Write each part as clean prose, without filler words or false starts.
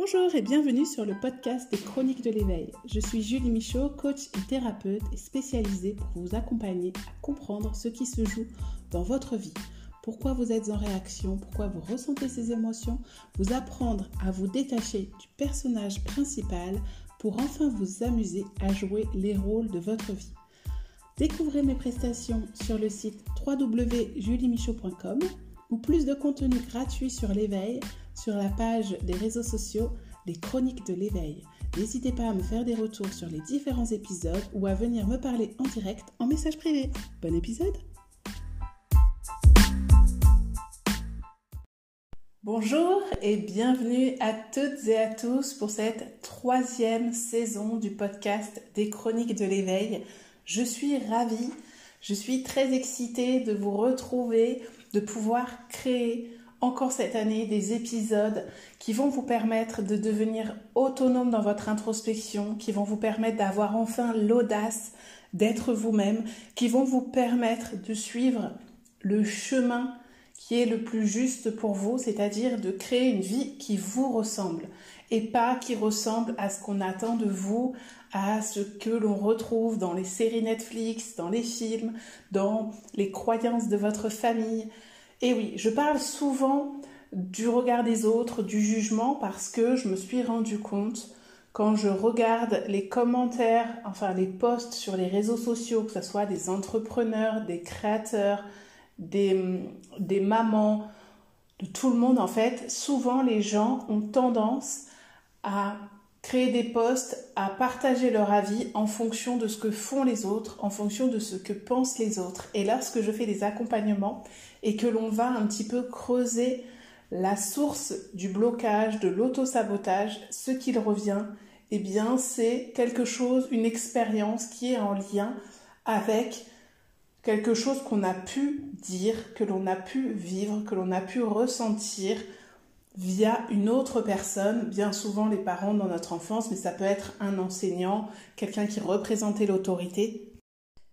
Bonjour et bienvenue sur le podcast des Chroniques de l'éveil. Je suis Julie Michaud, coach et thérapeute et spécialisée pour vous accompagner à comprendre ce qui se joue dans votre vie. Pourquoi vous êtes en réaction, pourquoi vous ressentez ces émotions, vous apprendre à vous détacher du personnage principal pour enfin vous amuser à jouer les rôles de votre vie. Découvrez mes prestations sur le site www.juliemichaud.com ou plus de contenu gratuit sur l'éveil sur la page des réseaux sociaux des Chroniques de l'éveil. N'hésitez pas à me faire des retours sur les différents épisodes ou à venir me parler en direct en message privé. Bon épisode! Bonjour et bienvenue à toutes et à tous pour cette 3e saison du podcast des Chroniques de l'éveil. Je suis ravie, je suis très excitée de vous retrouver, de pouvoir créer encore cette année des épisodes qui vont vous permettre de devenir autonome dans votre introspection, qui vont vous permettre d'avoir enfin l'audace d'être vous-même, qui vont vous permettre de suivre le chemin qui est le plus juste pour vous, c'est-à-dire de créer une vie qui vous ressemble et pas qui ressemble à ce qu'on attend de vous, à ce que l'on retrouve dans les séries Netflix, dans les films, dans les croyances de votre famille. Et oui, je parle souvent du regard des autres, du jugement, parce que je me suis rendu compte quand je regarde les commentaires, enfin les posts sur les réseaux sociaux, que ce soit des entrepreneurs, des créateurs, des mamans, de tout le monde en fait, souvent les gens ont tendance à créer des posts, à partager leur avis en fonction de ce que font les autres, en fonction de ce que pensent les autres. Et lorsque je fais des accompagnements et que l'on va un petit peu creuser la source du blocage, de l'auto-sabotage, ce qu'il revient, eh bien c'est quelque chose, une expérience qui est en lien avec quelque chose qu'on a pu dire, que l'on a pu vivre, que l'on a pu ressentir via une autre personne, bien souvent les parents dans notre enfance, mais ça peut être un enseignant, quelqu'un qui représentait l'autorité.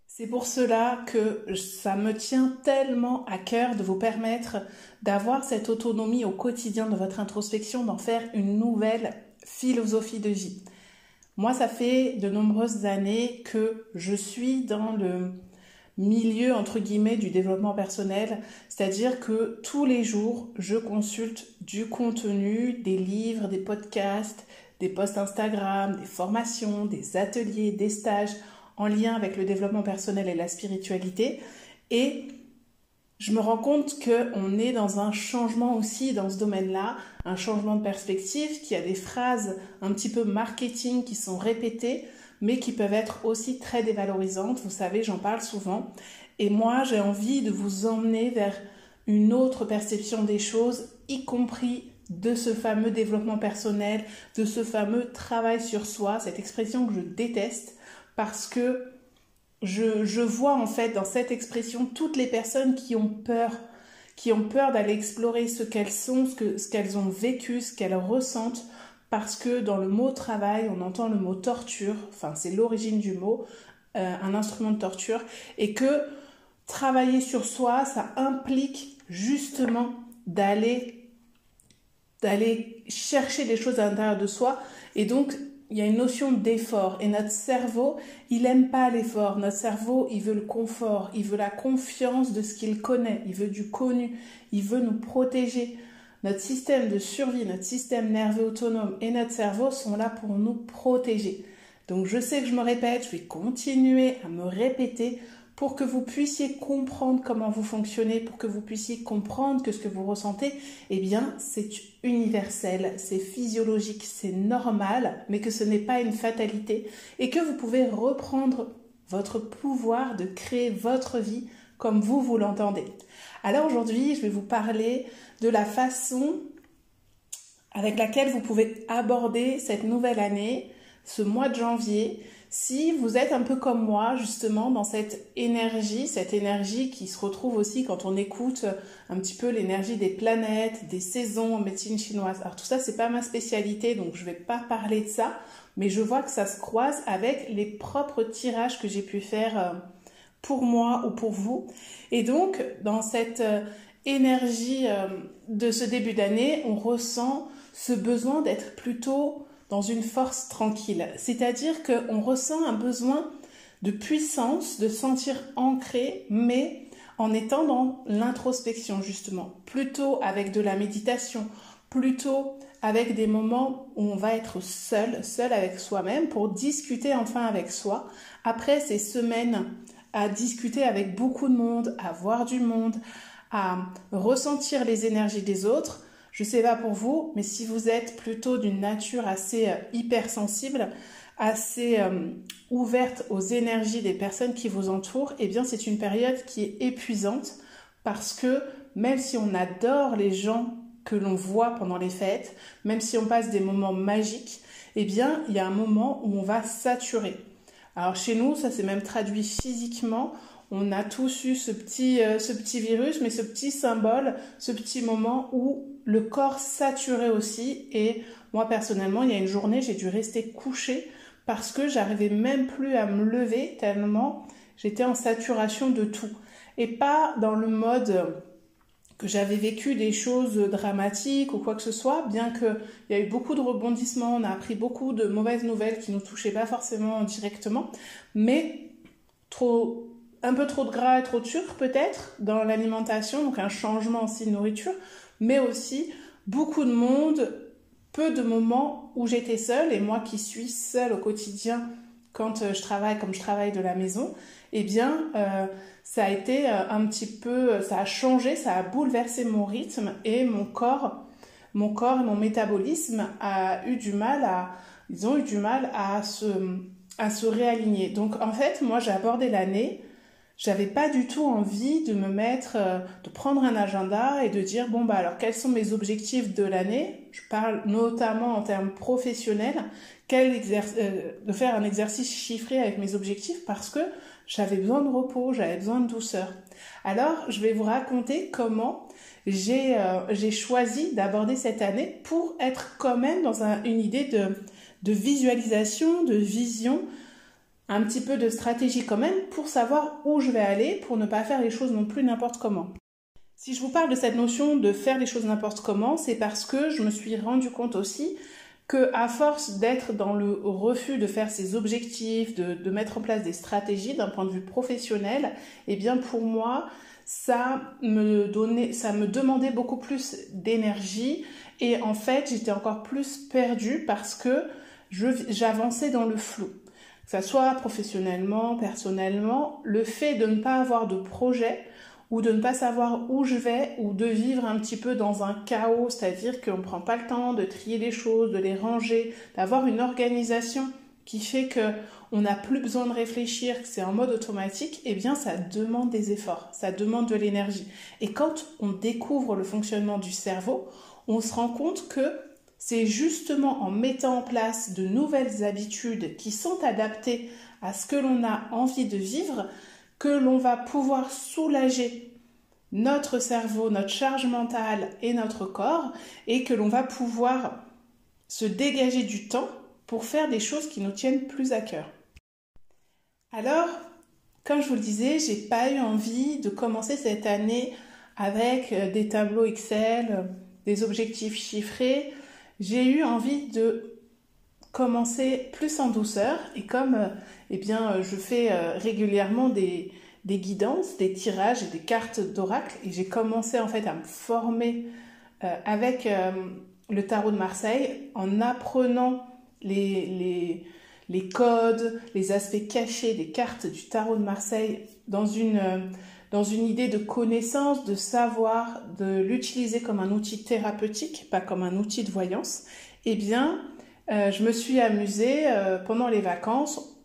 C'est pour cela que ça me tient tellement à cœur de vous permettre d'avoir cette autonomie au quotidien de votre introspection, d'en faire une nouvelle philosophie de vie. Moi, ça fait de nombreuses années que je suis dans le milieu, entre guillemets, du développement personnel, c'est-à-dire que tous les jours, je consulte du contenu, des livres, des podcasts, des posts Instagram, des formations, des ateliers, des stages en lien avec le développement personnel et la spiritualité. Et je me rends compte qu'on est dans un changement aussi dans ce domaine-là, un changement de perspective, qu'il y a des phrases un petit peu marketing qui sont répétées, mais qui peuvent être aussi très dévalorisantes. Vous savez, j'en parle souvent. Et moi, j'ai envie de vous emmener vers une autre perception des choses, y compris de ce fameux développement personnel, de ce fameux travail sur soi, cette expression que je déteste, parce que je vois en fait dans cette expression toutes les personnes qui ont peur d'aller explorer ce qu'elles sont, ce qu'elles ont vécu, ce qu'elles ressentent, parce que dans le mot travail, on entend le mot torture, enfin c'est l'origine du mot, un instrument de torture, et que travailler sur soi, ça implique justement d'aller chercher des choses à l'intérieur de soi, et donc il y a une notion d'effort, et notre cerveau, il n'aime pas l'effort, notre cerveau, il veut le confort, il veut la confiance de ce qu'il connaît, il veut du connu, il veut nous protéger. Notre système de survie, notre système nerveux autonome et notre cerveau sont là pour nous protéger. Donc je sais que je me répète, je vais continuer à me répéter pour que vous puissiez comprendre comment vous fonctionnez, pour que vous puissiez comprendre que ce que vous ressentez, eh bien c'est universel, c'est physiologique, c'est normal, mais que ce n'est pas une fatalité et que vous pouvez reprendre votre pouvoir de créer votre vie comme vous l'entendez. Alors aujourd'hui, je vais vous parler de la façon avec laquelle vous pouvez aborder cette nouvelle année, ce mois de janvier, si vous êtes un peu comme moi, justement, dans cette énergie qui se retrouve aussi quand on écoute un petit peu l'énergie des planètes, des saisons en médecine chinoise. Alors tout ça, c'est pas ma spécialité, donc je vais pas parler de ça, mais je vois que ça se croise avec les propres tirages que j'ai pu faire pour moi ou pour vous. Et donc, dans cette énergie de ce début d'année, on ressent ce besoin d'être plutôt dans une force tranquille. C'est-à-dire qu'on ressent un besoin de puissance, de se sentir ancré, mais en étant dans l'introspection justement, plutôt avec de la méditation, plutôt avec des moments où on va être seul avec soi-même pour discuter enfin avec soi. Après ces semaines à discuter avec beaucoup de monde, à voir du monde, à ressentir les énergies des autres, je sais pas pour vous, mais si vous êtes plutôt d'une nature assez hypersensible, assez ouverte aux énergies des personnes qui vous entourent, eh bien c'est une période qui est épuisante parce que même si on adore les gens que l'on voit pendant les fêtes, même si on passe des moments magiques, eh bien il y a un moment où on va saturer. Alors chez nous, ça s'est même traduit physiquement. On a tous eu ce petit virus, mais ce petit symbole, ce petit moment où le corps saturait aussi. Et moi personnellement, il y a une journée, j'ai dû rester couchée parce que j'arrivais même plus à me lever tellement j'étais en saturation de tout. Et pas dans le mode que j'avais vécu des choses dramatiques ou quoi que ce soit, bien qu'il y a eu beaucoup de rebondissements, on a appris beaucoup de mauvaises nouvelles qui ne nous touchaient pas forcément directement, mais un peu trop de gras et trop de sucre peut-être dans l'alimentation, donc un changement aussi de nourriture, mais aussi beaucoup de monde, peu de moments où j'étais seule, et moi qui suis seule au quotidien quand je travaille comme je travaille de la maison, eh bien ça a été un petit peu, ça a changé, ça a bouleversé mon rythme et mon corps et mon métabolisme ils ont eu du mal à se réaligner. Donc en fait, moi j'ai abordé l'année, j'avais pas du tout envie de me mettre, de prendre un agenda et de dire bon bah alors quels sont mes objectifs de l'année. Je parle notamment en termes professionnels, de faire un exercice chiffré avec mes objectifs parce que j'avais besoin de repos, j'avais besoin de douceur. Alors je vais vous raconter comment j'ai choisi d'aborder cette année pour être quand même dans une idée de visualisation, de vision, un petit peu de stratégie quand même pour savoir où je vais aller, pour ne pas faire les choses non plus n'importe comment. Si je vous parle de cette notion de faire les choses n'importe comment, c'est parce que je me suis rendu compte aussi que à force d'être dans le refus de faire ses objectifs, de mettre en place des stratégies d'un point de vue professionnel, eh bien pour moi, ça me demandait beaucoup plus d'énergie et en fait, j'étais encore plus perdue parce que j'avançais dans le flou. Que ça soit professionnellement, personnellement, le fait de ne pas avoir de projet ou de ne pas savoir où je vais ou de vivre un petit peu dans un chaos, c'est-à-dire qu'on ne prend pas le temps de trier les choses, de les ranger, d'avoir une organisation qui fait qu'on n'a plus besoin de réfléchir, que c'est en mode automatique, eh bien ça demande des efforts, ça demande de l'énergie. Et quand on découvre le fonctionnement du cerveau, on se rend compte que c'est justement en mettant en place de nouvelles habitudes qui sont adaptées à ce que l'on a envie de vivre que l'on va pouvoir soulager notre cerveau, notre charge mentale et notre corps et que l'on va pouvoir se dégager du temps pour faire des choses qui nous tiennent plus à cœur. Alors, comme je vous le disais, j'ai pas eu envie de commencer cette année avec des tableaux Excel, des objectifs chiffrés. J'ai eu envie de commencer plus en douceur et comme je fais régulièrement des guidances, des tirages et des cartes d'oracle et j'ai commencé en fait à me former avec le tarot de Marseille en apprenant les codes, les aspects cachés des cartes du tarot de Marseille dans une idée de connaissance, de savoir, de l'utiliser comme un outil thérapeutique, pas comme un outil de voyance. Eh bien, je me suis amusée pendant les vacances.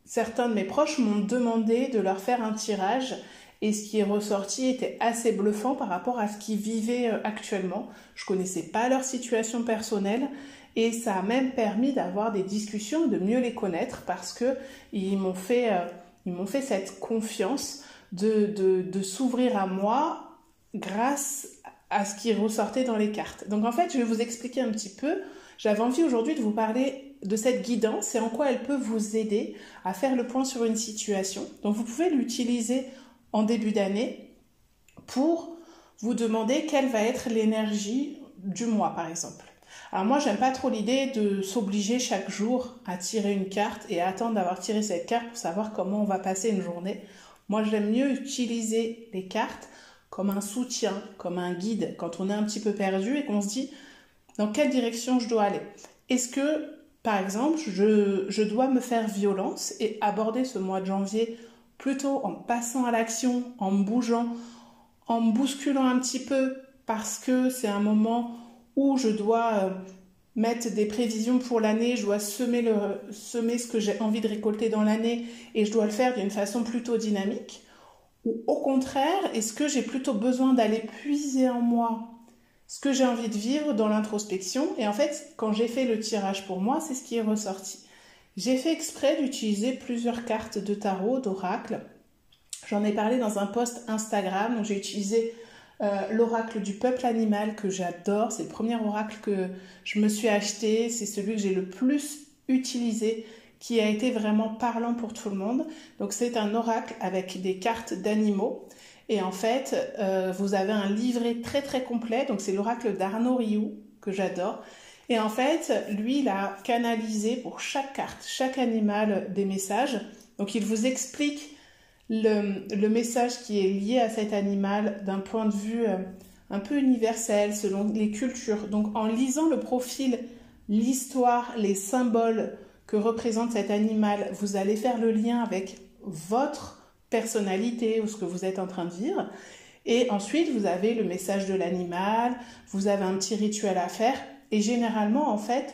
Certains de mes proches m'ont demandé de leur faire un tirage et ce qui est ressorti était assez bluffant par rapport à ce qu'ils vivaient actuellement. Je connaissais pas leur situation personnelle et ça a même permis d'avoir des discussions, de mieux les connaître parce que ils m'ont fait cette confiance de s'ouvrir à moi grâce à ce qui ressortait dans les cartes. Donc en fait, je vais vous expliquer un petit peu. J'avais envie aujourd'hui de vous parler de cette guidance et en quoi elle peut vous aider à faire le point sur une situation. Donc vous pouvez l'utiliser en début d'année pour vous demandez quelle va être l'énergie du mois, par exemple. Alors moi, j'aime pas trop l'idée de s'obliger chaque jour à tirer une carte et à attendre d'avoir tiré cette carte pour savoir comment on va passer une journée. Moi, j'aime mieux utiliser les cartes comme un soutien, comme un guide, quand on est un petit peu perdu et qu'on se dit dans quelle direction je dois aller. Est-ce que, par exemple, je dois me faire violence et aborder ce mois de janvier plutôt en passant à l'action, en me bougeant, en me bousculant un petit peu parce que c'est un moment où je dois mettre des prévisions pour l'année, je dois semer ce que j'ai envie de récolter dans l'année et je dois le faire d'une façon plutôt dynamique? Ou au contraire, est-ce que j'ai plutôt besoin d'aller puiser en moi ce que j'ai envie de vivre dans l'introspection? Et en fait, quand j'ai fait le tirage pour moi, c'est ce qui est ressorti. J'ai fait exprès d'utiliser plusieurs cartes de tarot, d'oracle. J'en ai parlé dans un post Instagram, donc j'ai utilisé l'oracle du peuple animal que j'adore. C'est le premier oracle que je me suis acheté, c'est celui que j'ai le plus utilisé, qui a été vraiment parlant pour tout le monde. Donc c'est un oracle avec des cartes d'animaux. Et en fait, vous avez un livret très très complet. Donc c'est l'oracle d'Arnaud Rioux que j'adore. Et en fait, lui, il a canalisé pour chaque carte, chaque animal des messages. Donc il vous explique le message qui est lié à cet animal d'un point de vue un peu universel, selon les cultures. Donc en lisant le profil, l'histoire, les symboles que représente cet animal, vous allez faire le lien avec votre personnalité ou ce que vous êtes en train de vivre. Et ensuite, vous avez le message de l'animal, vous avez un petit rituel à faire. Et généralement, en fait,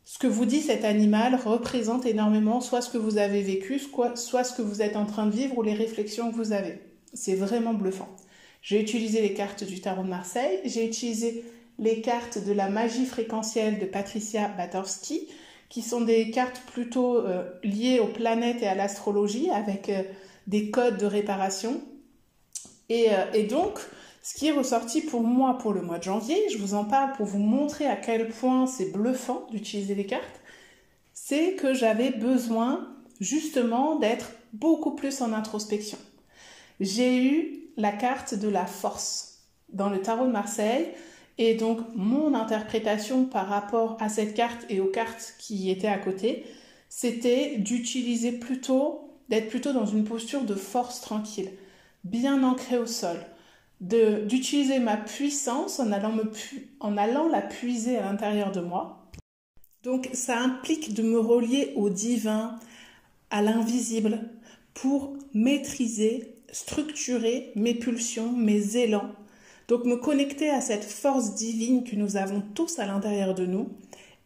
ce que vous dit cet animal représente énormément soit ce que vous avez vécu, soit ce que vous êtes en train de vivre ou les réflexions que vous avez. C'est vraiment bluffant. J'ai utilisé les cartes du tarot de Marseille, j'ai utilisé les cartes de la magie fréquentielle de Patricia Batorsky, qui sont des cartes plutôt liées aux planètes et à l'astrologie, avec des codes de réparation. Et donc, ce qui est ressorti pour moi pour le mois de janvier, je vous en parle pour vous montrer à quel point c'est bluffant d'utiliser les cartes, c'est que j'avais besoin justement d'être beaucoup plus en introspection. J'ai eu la carte de la force dans le tarot de Marseille et donc mon interprétation par rapport à cette carte et aux cartes qui étaient à côté, c'était d'utiliser d'être plutôt dans une posture de force tranquille, bien ancrée au sol, d'utiliser ma puissance en allant la puiser à l'intérieur de moi. Donc ça implique de me relier au divin, à l'invisible, pour maîtriser, structurer mes pulsions, mes élans. Donc me connecter à cette force divine que nous avons tous à l'intérieur de nous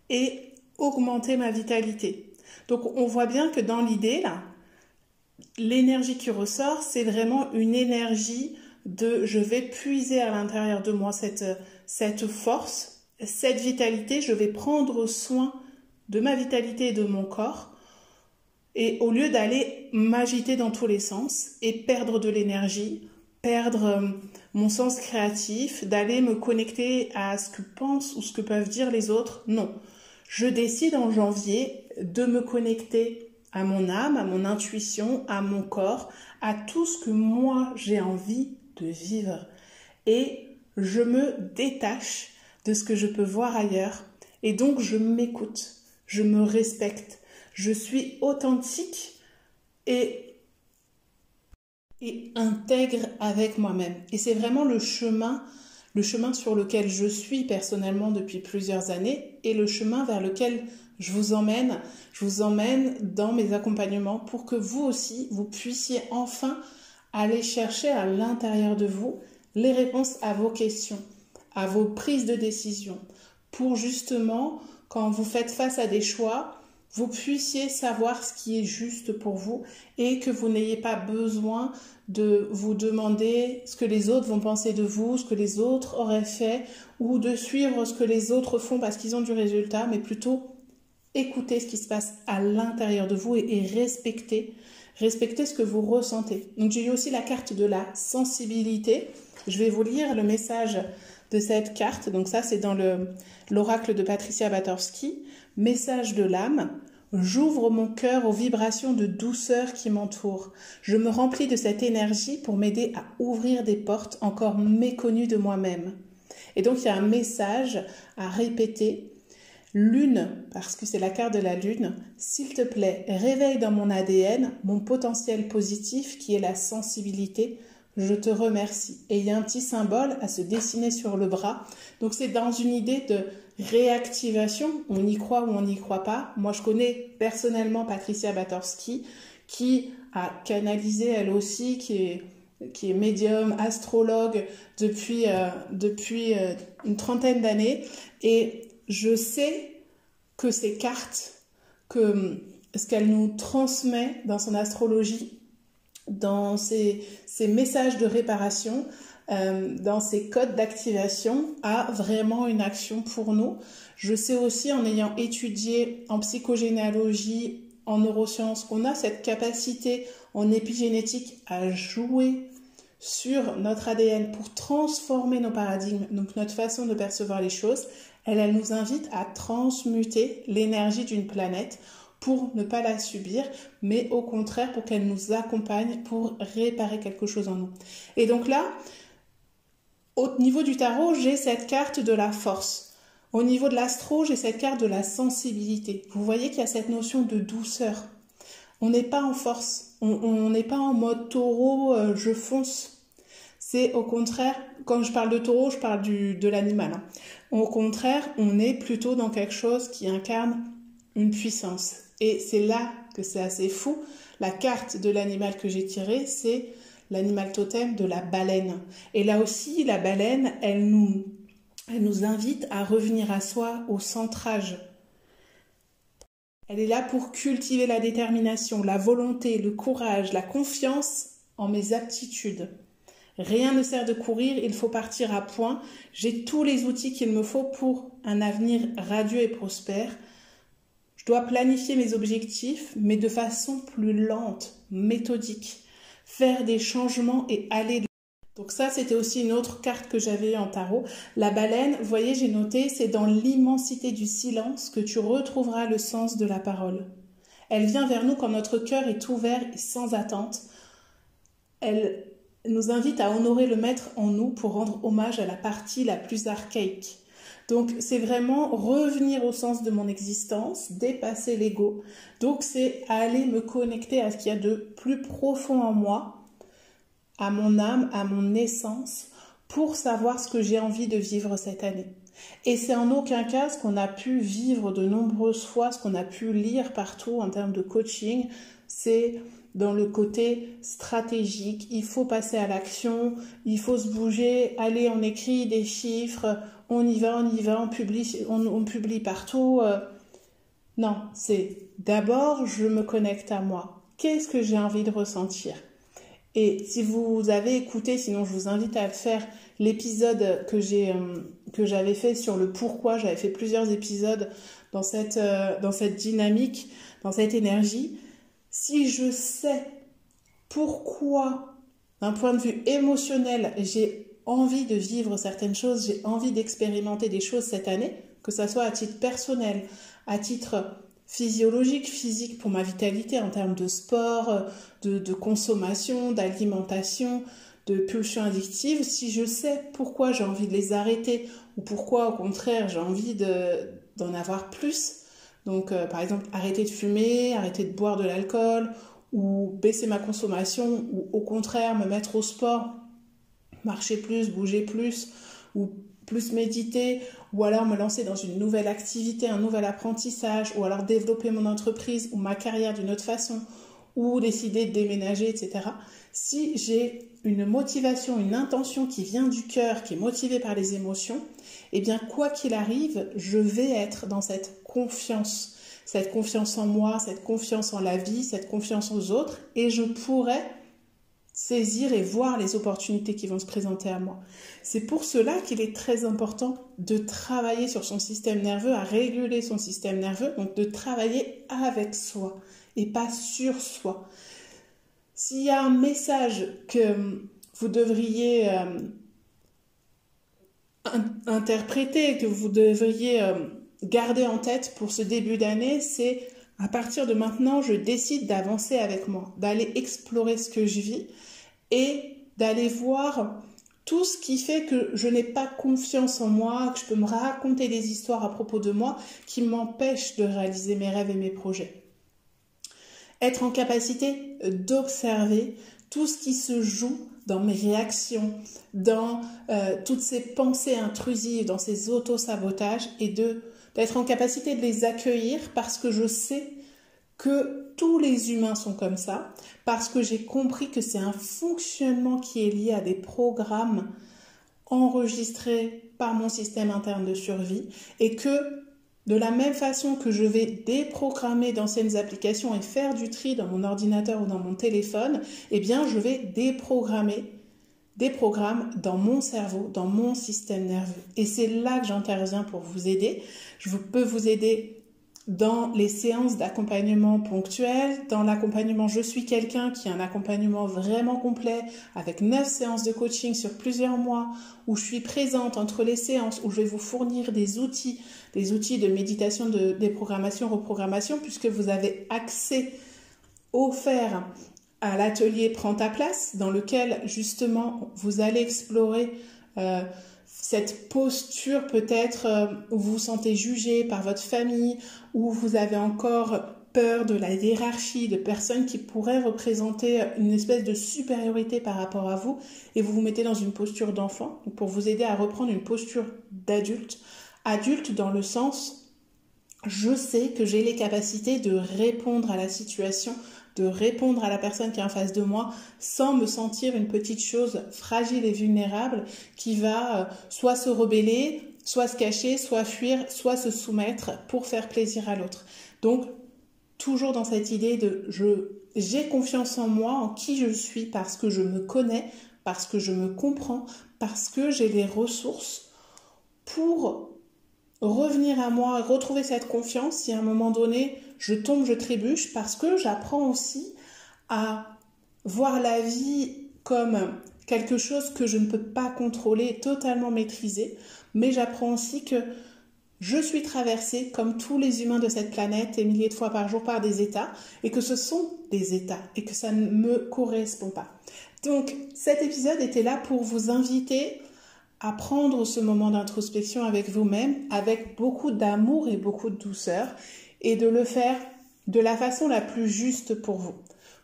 et augmenter ma vitalité. Donc on voit bien que dans l'idée, là, l'énergie qui ressort, c'est vraiment une énergie de je vais puiser à l'intérieur de moi cette force, cette vitalité, je vais prendre soin de ma vitalité et de mon corps. Et au lieu d'aller m'agiter dans tous les sens et perdre de l'énergie, perdre mon sens créatif, d'aller me connecter à ce que pensent ou ce que peuvent dire les autres, non. Je décide en janvier de me connecter à mon âme, à mon intuition, à mon corps, à tout ce que moi j'ai envie de vivre. Et je me détache de ce que je peux voir ailleurs. Et donc je m'écoute, je me respecte, je suis authentique et intègre avec moi-même. Et c'est vraiment le chemin sur lequel je suis personnellement depuis plusieurs années et le chemin vers lequel je vous emmène dans mes accompagnements pour que vous aussi, vous puissiez enfin aller chercher à l'intérieur de vous les réponses à vos questions, à vos prises de décision, pour justement, quand vous faites face à des choix, vous puissiez savoir ce qui est juste pour vous et que vous n'ayez pas besoin de vous demander ce que les autres vont penser de vous, ce que les autres auraient fait ou de suivre ce que les autres font parce qu'ils ont du résultat, mais plutôt écouter ce qui se passe à l'intérieur de vous et respecter ce que vous ressentez. Donc j'ai eu aussi la carte de la sensibilité. Je vais vous lire le message de cette carte. Donc ça c'est dans l'oracle de Patricia Batorsky. Message de l'âme. J'ouvre mon cœur aux vibrations de douceur qui m'entourent. Je me remplis de cette énergie pour m'aider à ouvrir des portes encore méconnues de moi-même. Et donc il y a un message à répéter. Lune, parce que c'est la carte de la lune, s'il te plaît, réveille dans mon ADN mon potentiel positif qui est la sensibilité. Je te remercie. Et il y a un petit symbole à se dessiner sur le bras. Donc c'est dans une idée de réactivation. On y croit ou on n'y croit pas. Moi, je connais personnellement Patricia Batorsky qui a canalisé elle aussi, qui est médium, astrologue depuis une trentaine d'années. Et je sais que ces cartes, que ce qu'elle nous transmet dans son astrologie, dans ses messages de réparation, dans ses codes d'activation, a vraiment une action pour nous. Je sais aussi, en ayant étudié en psychogénéalogie, en neurosciences, qu'on a cette capacité en épigénétique à jouer sur notre ADN pour transformer nos paradigmes, donc notre façon de percevoir les choses. Elle nous invite à transmuter l'énergie d'une planète pour ne pas la subir, mais au contraire pour qu'elle nous accompagne pour réparer quelque chose en nous. Et donc là, au niveau du tarot, j'ai cette carte de la force. Au niveau de l'astro, j'ai cette carte de la sensibilité. Vous voyez qu'il y a cette notion de douceur. On n'est pas en force, on n'est pas en mode taureau, je fonce. C'est au contraire, quand je parle de taureau, je parle de l'animal. Au contraire, on est plutôt dans quelque chose qui incarne une puissance. Et c'est là que c'est assez fou. La carte de l'animal que j'ai tirée, c'est l'animal totem de la baleine. Et là aussi, la baleine, elle nous invite à revenir à soi, au centrage. Elle est là pour cultiver la détermination, la volonté, le courage, la confiance en mes aptitudes. Rien ne sert de courir, il faut partir à point. J'ai tous les outils qu'il me faut pour un avenir radieux et prospère. Je dois planifier mes objectifs, mais de façon plus lente, méthodique. Faire des changements et aller de... Donc ça, c'était aussi une autre carte que j'avais en tarot. La baleine, vous voyez, j'ai noté, c'est dans l'immensité du silence que tu retrouveras le sens de la parole. Elle vient vers nous quand notre cœur est ouvert et sans attente. Elle nous invite à honorer le maître en nous pour rendre hommage à la partie la plus archaïque. Donc c'est vraiment revenir au sens de mon existence, dépasser l'ego. Donc c'est aller me connecter à ce qu'il y a de plus profond en moi, à mon âme, à mon essence, pour savoir ce que j'ai envie de vivre cette année. Et c'est en aucun cas ce qu'on a pu vivre de nombreuses fois, ce qu'on a pu lire partout en termes de coaching, c'est dans le côté stratégique. Il faut passer à l'action, il faut se bouger, allez, on écrit des chiffres, on y va, on publie partout. Non, c'est d'abord, je me connecte à moi. Qu'est-ce que j'ai envie de ressentir ? Et si vous avez écouté, sinon je vous invite à le faire, l'épisode que j'avais fait sur le pourquoi, j'avais fait plusieurs épisodes dans cette dynamique, dans cette énergie. Si je sais pourquoi, d'un point de vue émotionnel, j'ai envie de vivre certaines choses, j'ai envie d'expérimenter des choses cette année, que ça soit à titre personnel, à titre physiologique, physique pour ma vitalité en termes de sport, de consommation, d'alimentation, de pulsions addictives, si je sais pourquoi j'ai envie de les arrêter ou pourquoi au contraire j'ai envie d'en avoir plus, donc par exemple arrêter de fumer, arrêter de boire de l'alcool ou baisser ma consommation ou au contraire me mettre au sport, marcher plus, bouger plus ou plus méditer, ou alors me lancer dans une nouvelle activité, un nouvel apprentissage, ou alors développer mon entreprise ou ma carrière d'une autre façon, ou décider de déménager, etc. Si j'ai une motivation, une intention qui vient du cœur, qui est motivée par les émotions, eh bien quoi qu'il arrive, je vais être dans cette confiance en moi, cette confiance en la vie, cette confiance aux autres, et je pourrai saisir et voir les opportunités qui vont se présenter à moi. C'est pour cela qu'il est très important de travailler sur son système nerveux, à réguler son système nerveux, donc de travailler avec soi et pas sur soi. S'il y a un message que vous devriez interpréter, que vous devriez garder en tête pour ce début d'année, c'est À partir de maintenant, je décide d'avancer avec moi, d'aller explorer ce que je vis et d'aller voir tout ce qui fait que je n'ai pas confiance en moi, que je peux me raconter des histoires à propos de moi qui m'empêchent de réaliser mes rêves et mes projets. Être en capacité d'observer tout ce qui se joue dans mes réactions, dans toutes ces pensées intrusives, dans ces auto-sabotages et d'être en capacité de les accueillir parce que je sais que tous les humains sont comme ça, parce que j'ai compris que c'est un fonctionnement qui est lié à des programmes enregistrés par mon système interne de survie et que de la même façon que je vais déprogrammer d'anciennes applications et faire du tri dans mon ordinateur ou dans mon téléphone, eh bien je vais déprogrammer des programmes dans mon cerveau, dans mon système nerveux. Et c'est là que j'interviens pour vous aider. Je peux vous aider dans les séances d'accompagnement ponctuel, dans l'accompagnement Je suis quelqu'un qui est un accompagnement vraiment complet avec 9 séances de coaching sur plusieurs mois où je suis présente entre les séances, où je vais vous fournir des outils de méditation, de déprogrammation, reprogrammation, puisque vous avez accès offert à l'atelier Prends ta place, dans lequel justement vous allez explorer cette posture peut-être où vous vous sentez jugé par votre famille, où vous avez encore peur de la hiérarchie, de personnes qui pourraient représenter une espèce de supériorité par rapport à vous, et vous vous mettez dans une posture d'enfant, pour vous aider à reprendre une posture d'adulte. Adulte dans le sens, je sais que j'ai les capacités de répondre à la situation, de répondre à la personne qui est en face de moi sans me sentir une petite chose fragile et vulnérable qui va soit se rebeller, soit se cacher, soit fuir, soit se soumettre pour faire plaisir à l'autre. Donc, toujours dans cette idée de j'ai confiance en moi, en qui je suis parce que je me connais, parce que je me comprends, parce que j'ai les ressources pour revenir à moi, retrouver cette confiance si à un moment donné je tombe, je trébuche, parce que j'apprends aussi à voir la vie comme quelque chose que je ne peux pas contrôler, totalement maîtriser, mais j'apprends aussi que je suis traversée, comme tous les humains de cette planète, des milliers de fois par jour par des états, et que ce sont des états, et que ça ne me correspond pas. Donc cet épisode était là pour vous inviter à prendre ce moment d'introspection avec vous-même, avec beaucoup d'amour et beaucoup de douceur, et de le faire de la façon la plus juste pour vous.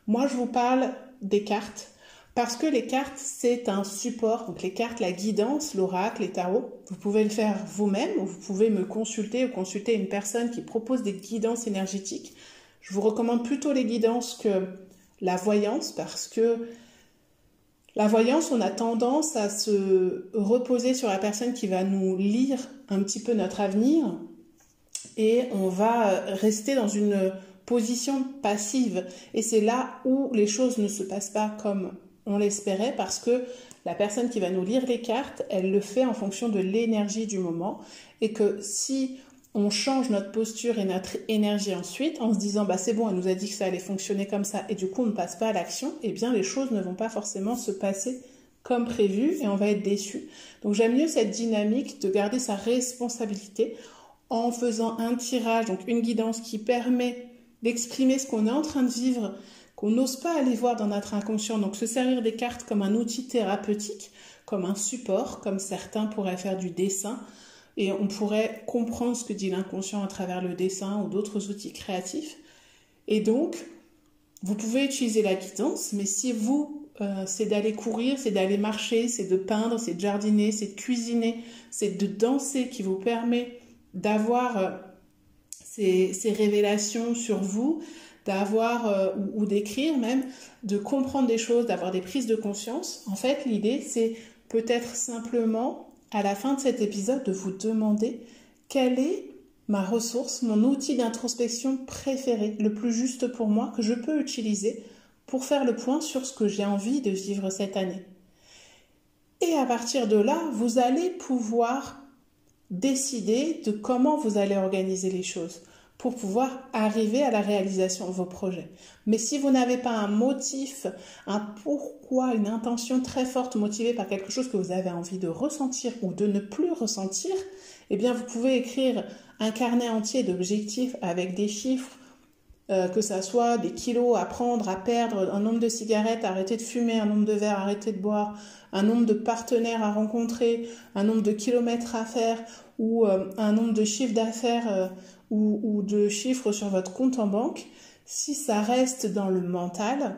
Moi, je vous parle des cartes, parce que les cartes, c'est un support. Donc les cartes, la guidance, l'oracle, les tarots, vous pouvez le faire vous-même, ou vous pouvez me consulter ou consulter une personne qui propose des guidances énergétiques. Je vous recommande plutôt les guidances que la voyance, parce que la voyance, on a tendance à se reposer sur la personne qui va nous lire un petit peu notre avenir et on va rester dans une position passive. Et c'est là où les choses ne se passent pas comme on l'espérait parce que la personne qui va nous lire les cartes, elle le fait en fonction de l'énergie du moment et que si on change notre posture et notre énergie ensuite en se disant bah c'est bon, elle nous a dit que ça allait fonctionner comme ça et du coup on ne passe pas à l'action, eh bien les choses ne vont pas forcément se passer comme prévu et on va être déçu. Donc j'aime mieux cette dynamique de garder sa responsabilité en faisant un tirage, donc une guidance qui permet d'exprimer ce qu'on est en train de vivre, qu'on n'ose pas aller voir dans notre inconscient, donc se servir des cartes comme un outil thérapeutique, comme un support, comme certains pourraient faire du dessin, et on pourrait comprendre ce que dit l'inconscient à travers le dessin ou d'autres outils créatifs. Et donc, vous pouvez utiliser la guidance, mais si vous, c'est d'aller courir, c'est d'aller marcher, c'est de peindre, c'est de jardiner, c'est de cuisiner, c'est de danser qui vous permet d'avoir ces révélations sur vous, d'avoir, ou d'écrire même, de comprendre des choses, d'avoir des prises de conscience. En fait, l'idée, c'est peut-être simplement à la fin de cet épisode, de vous demander quelle est ma ressource, mon outil d'introspection préféré, le plus juste pour moi, que je peux utiliser pour faire le point sur ce que j'ai envie de vivre cette année. Et à partir de là, vous allez pouvoir décider de comment vous allez organiser les choses pour pouvoir arriver à la réalisation de vos projets. Mais si vous n'avez pas un motif, un pourquoi, une intention très forte motivée par quelque chose que vous avez envie de ressentir ou de ne plus ressentir, eh bien vous pouvez écrire un carnet entier d'objectifs avec des chiffres que ça soit des kilos à prendre, à perdre, un nombre de cigarettes, arrêter de fumer, un nombre de verres, arrêter de boire, un nombre de partenaires à rencontrer, un nombre de kilomètres à faire ou un nombre de chiffres d'affaires ou de chiffres sur votre compte en banque, si ça reste dans le mental,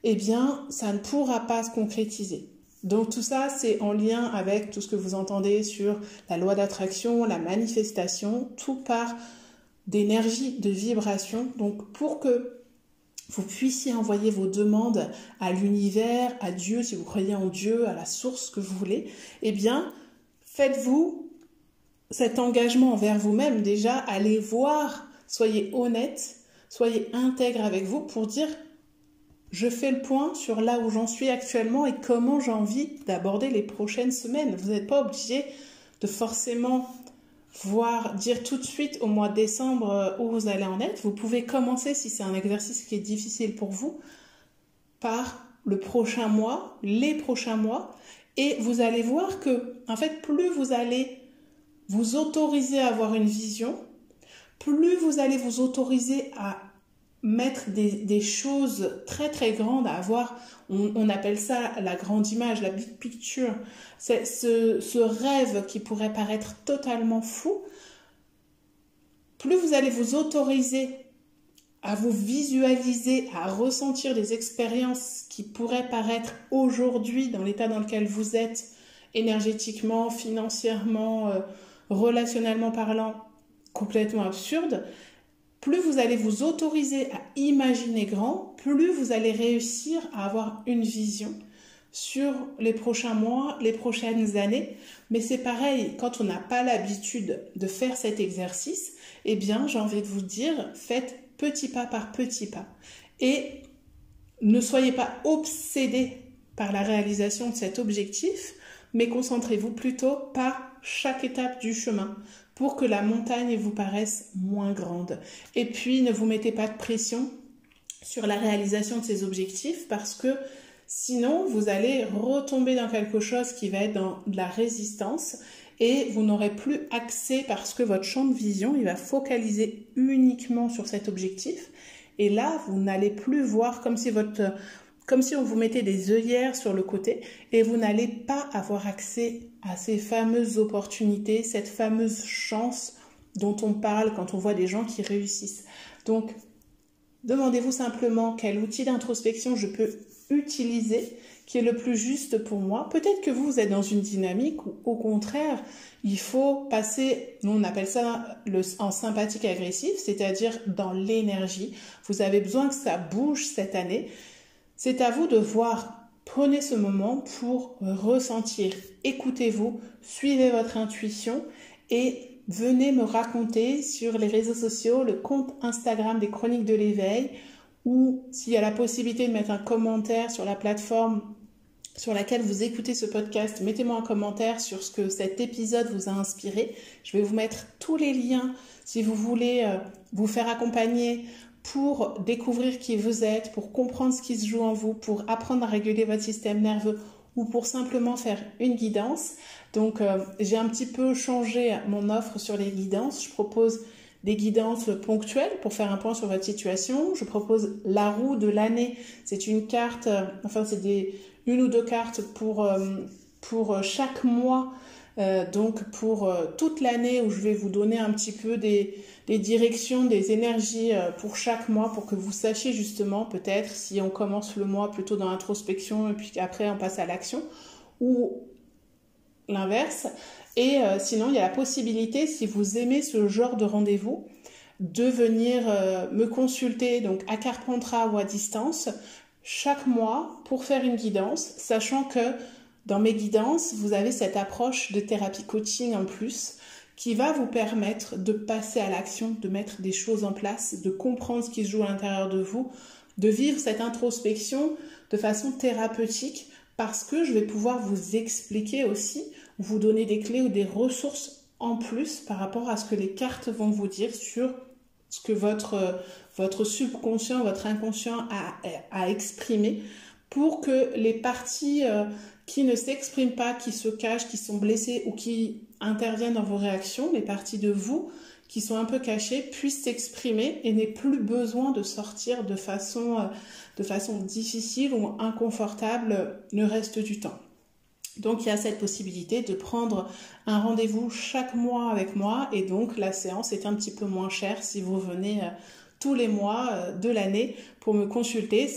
eh bien, ça ne pourra pas se concrétiser. Donc tout ça, c'est en lien avec tout ce que vous entendez sur la loi d'attraction, la manifestation, tout part d'énergie, de vibration. Donc pour que vous puissiez envoyer vos demandes à l'univers, à Dieu, si vous croyez en Dieu, à la source que vous voulez, eh bien, faites-vous cet engagement envers vous-même. Déjà, allez voir, soyez honnête, soyez intègre avec vous pour dire je fais le point sur là où j'en suis actuellement et comment j'ai envie d'aborder les prochaines semaines. Vous n'êtes pas obligé de forcément dire tout de suite au mois de décembre où vous allez en être. Vous pouvez commencer, si c'est un exercice qui est difficile pour vous, par le prochain mois, les prochains mois, et vous allez voir que, en fait, plus vous allez vous autoriser à avoir une vision, plus vous allez vous autoriser à mettre des choses très très grandes, à avoir, on appelle ça la grande image, la big picture, c'est ce rêve qui pourrait paraître totalement fou, plus vous allez vous autoriser à vous visualiser, à ressentir des expériences qui pourraient paraître aujourd'hui dans l'état dans lequel vous êtes, énergétiquement, financièrement, relationnellement parlant, complètement absurdes. Plus vous allez vous autoriser à imaginer grand, plus vous allez réussir à avoir une vision sur les prochains mois, les prochaines années. Mais c'est pareil, quand on n'a pas l'habitude de faire cet exercice, eh bien, j'ai envie de vous dire, faites petit pas par petit pas. Et ne soyez pas obsédés par la réalisation de cet objectif, mais concentrez-vous plutôt par chaque étape du chemin pour que la montagne vous paraisse moins grande. Et puis, ne vous mettez pas de pression sur la réalisation de ces objectifs parce que sinon, vous allez retomber dans quelque chose qui va être dans de la résistance et vous n'aurez plus accès parce que votre champ de vision, il va focaliser uniquement sur cet objectif. Et là, vous n'allez plus voir comme si on vous mettait des œillères sur le côté et vous n'allez pas avoir accès à ces fameuses opportunités, cette fameuse chance dont on parle quand on voit des gens qui réussissent. Donc, demandez-vous simplement quel outil d'introspection je peux utiliser qui est le plus juste pour moi. Peut-être que vous êtes dans une dynamique où, au contraire, il faut passer, nous on appelle ça en sympathique agressif, c'est-à-dire dans l'énergie. Vous avez besoin que ça bouge cette année. C'est à vous de voir. Prenez ce moment pour ressentir. Écoutez-vous, suivez votre intuition et venez me raconter sur les réseaux sociaux, le compte Instagram des Chroniques de l'éveil, ou s'il y a la possibilité de mettre un commentaire sur la plateforme sur laquelle vous écoutez ce podcast, mettez-moi un commentaire sur ce que cet épisode vous a inspiré. Je vais vous mettre tous les liens si vous voulez vous faire accompagner pour découvrir qui vous êtes, pour comprendre ce qui se joue en vous, pour apprendre à réguler votre système nerveux ou pour simplement faire une guidance. Donc, j'ai un petit peu changé mon offre sur les guidances. Je propose des guidances ponctuelles pour faire un point sur votre situation. Je propose la roue de l'année. C'est une carte, c'est une ou deux cartes pour chaque mois. Donc pour toute l'année où je vais vous donner un petit peu des directions, des énergies pour chaque mois pour que vous sachiez justement peut-être si on commence le mois plutôt dans l'introspection et puis après on passe à l'action ou l'inverse. Et sinon il y a la possibilité, si vous aimez ce genre de rendez-vous, de venir me consulter donc à Carpentras ou à distance chaque mois pour faire une guidance, sachant que dans mes guidances, vous avez cette approche de thérapie coaching en plus qui va vous permettre de passer à l'action, de mettre des choses en place, de comprendre ce qui se joue à l'intérieur de vous, de vivre cette introspection de façon thérapeutique parce que je vais pouvoir vous expliquer aussi, vous donner des clés ou des ressources en plus par rapport à ce que les cartes vont vous dire sur ce que votre subconscient, votre inconscient a exprimé pour que les parties qui ne s'expriment pas, qui se cachent, qui sont blessés ou qui interviennent dans vos réactions, les parties de vous qui sont un peu cachées puissent s'exprimer et n'aient plus besoin de sortir de façon difficile ou inconfortable le reste du temps. Donc il y a cette possibilité de prendre un rendez-vous chaque mois avec moi et donc la séance est un petit peu moins chère si vous venez tous les mois de l'année pour me consulter.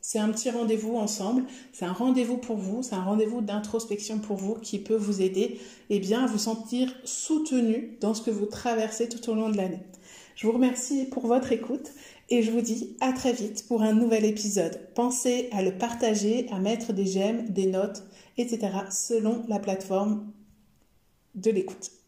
C'est un petit rendez-vous ensemble, c'est un rendez-vous pour vous, c'est un rendez-vous d'introspection pour vous qui peut vous aider à vous sentir soutenu dans ce que vous traversez tout au long de l'année. Je vous remercie pour votre écoute et je vous dis à très vite pour un nouvel épisode. Pensez à le partager, à mettre des j'aime, des notes, etc. selon la plateforme de l'écoute.